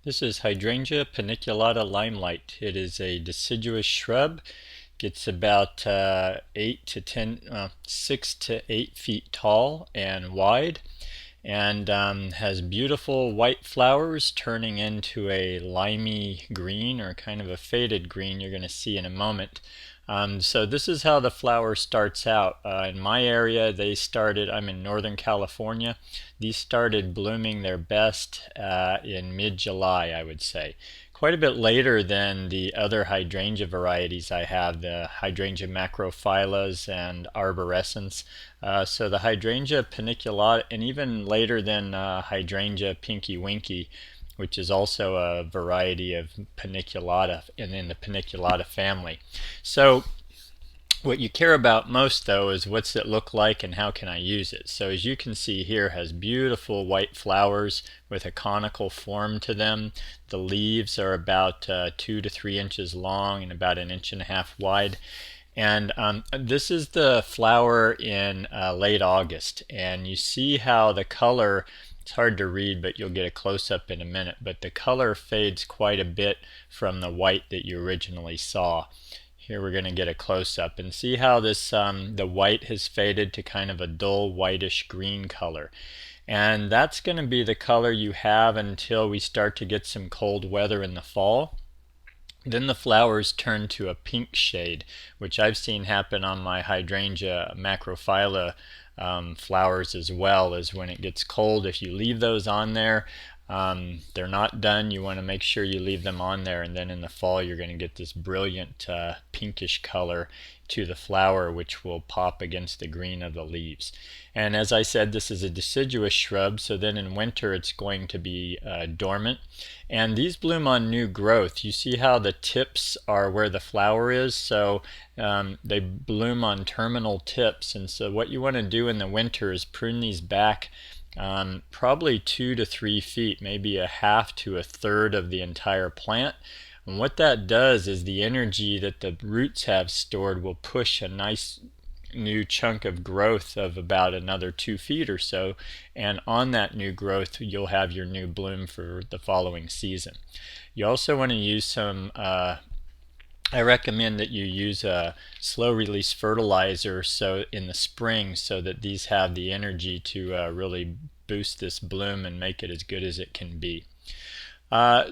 This is Hydrangea paniculata limelight. It is a deciduous shrub. Gets about 6 to 8 feet tall and wide, and has beautiful white flowers turning into a limey green or kind of a faded green you're going to see in a moment. So this is how the flower starts out. In my area, I'm in Northern California. These started blooming their best in mid-July, I would say. Quite a bit later than the other hydrangea varieties I have, the hydrangea macrophylla and arborescens. So the hydrangea paniculata, and even later than hydrangea pinky winky, which is also a variety of paniculata and in the paniculata family. So what you care about most though is what's it look like and how can I use it. So as you can see here, it has beautiful white flowers with a conical form to them. The leaves are about 2 to 3 inches long and about 1.5 inches wide. And this is the flower in late August, and you see how the color, it's hard to read but you'll get a close-up in a minute, but the color fades quite a bit from the white that you originally saw. Here we're going to get a close-up and see how this the white has faded to kind of a dull whitish green color. And that's going to be the color you have until we start to get some cold weather in the fall. Then the flowers turn to a pink shade, which I've seen happen on my hydrangea macrophylla flowers as well. As when it gets cold, if you leave those on there, they're not done. You want to make sure you leave them on there, and then in the fall you're going to get this brilliant pinkish color to the flower, which will pop against the green of the leaves. And as I said, this is a deciduous shrub, so then in winter it's going to be dormant. And these bloom on new growth. You see how the tips are where the flower is, so they bloom on terminal tips. And so what you want to do in the winter is prune these back probably 2 to 3 feet, maybe a half to a third of the entire plant. And what that does is the energy that the roots have stored will push a nice new chunk of growth of about another 2 feet or so, and on that new growth you'll have your new bloom for the following season. You also want to use some I recommend that you use a slow release fertilizer so in the spring, so that these have the energy to really boost this bloom and make it as good as it can be.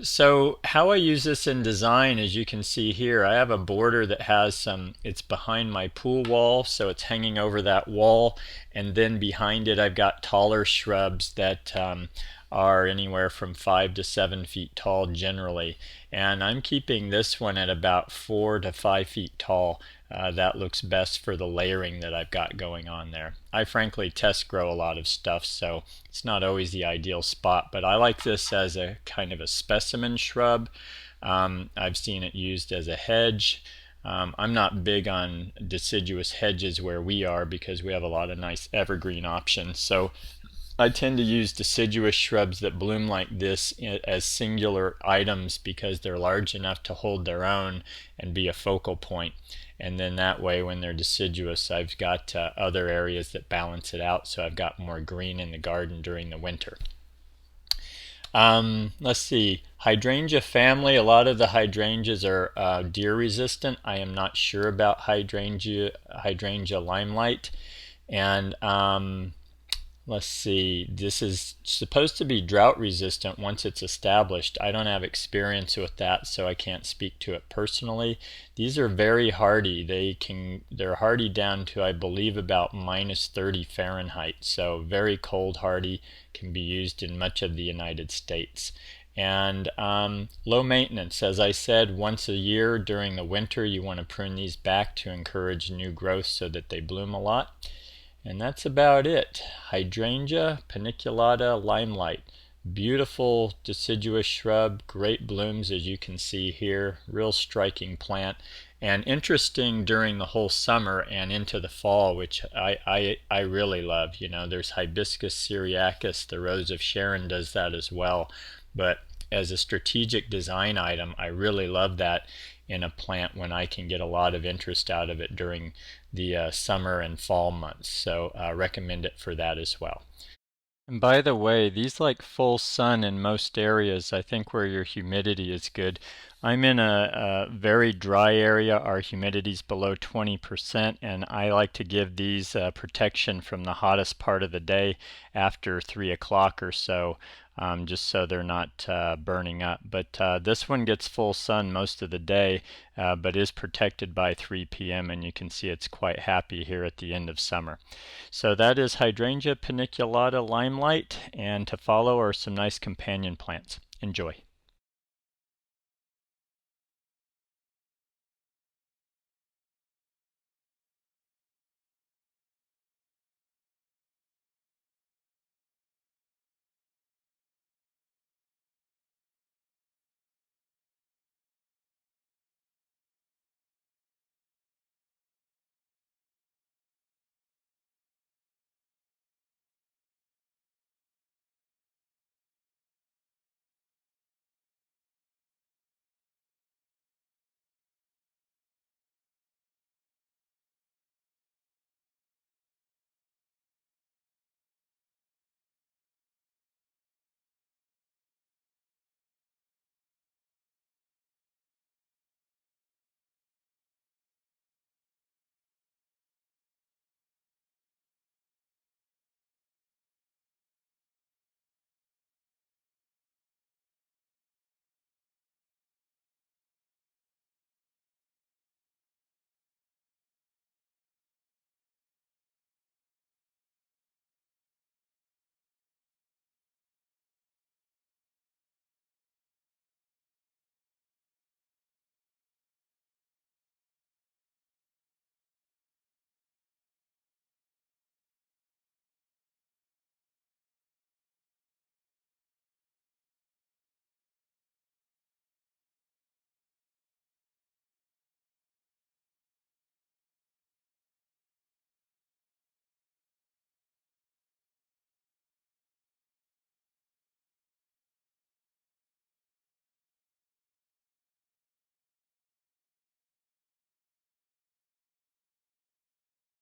So how I use this in design, as you can see here, I have a border that has it's behind my pool wall, so it's hanging over that wall, and then behind it I've got taller shrubs that are anywhere from 5 to 7 feet tall generally, and I'm keeping this one at about 4 to 5 feet tall. That looks best for the layering that I've got going on there. I frankly test grow a lot of stuff, so it's not always the ideal spot, but I like this as a kind of a specimen shrub. I've seen it used as a hedge. I'm not big on deciduous hedges where we are because we have a lot of nice evergreen options. So I tend to use deciduous shrubs that bloom like this as singular items because they're large enough to hold their own and be a focal point. And then that way, when they're deciduous, I've got other areas that balance it out, so I've got more green in the garden during the winter. Let's see, hydrangea family. A lot of the hydrangeas are deer resistant. I am not sure about hydrangea limelight. And let's see, this is supposed to be drought resistant once it's established. I don't have experience with that, so I can't speak to it personally. These are very hardy. They're hardy down to, I believe, about -30 Fahrenheit, so very cold hardy, can be used in much of the United States. And low maintenance. As I said, once a year during the winter you want to prune these back to encourage new growth so that they bloom a lot. And that's about it. Hydrangea paniculata limelight. Beautiful deciduous shrub, great blooms as you can see here, real striking plant, and interesting during the whole summer and into the fall, which I really love. You know, there's Hibiscus syriacus, the Rose of Sharon does that as well, but as a strategic design item, I really love that in a plant when I can get a lot of interest out of it during the summer and fall months. So recommend it for that as well. And by the way, these like full sun in most areas, I think where your humidity is good. I'm in a very dry area. Our humidity's below 20%, and I like to give these protection from the hottest part of the day after 3 o'clock or so, just so they're not burning up. But this one gets full sun most of the day, but is protected by 3 p.m., and you can see it's quite happy here at the end of summer. So that is Hydrangea paniculata limelight, and to follow are some nice companion plants. Enjoy.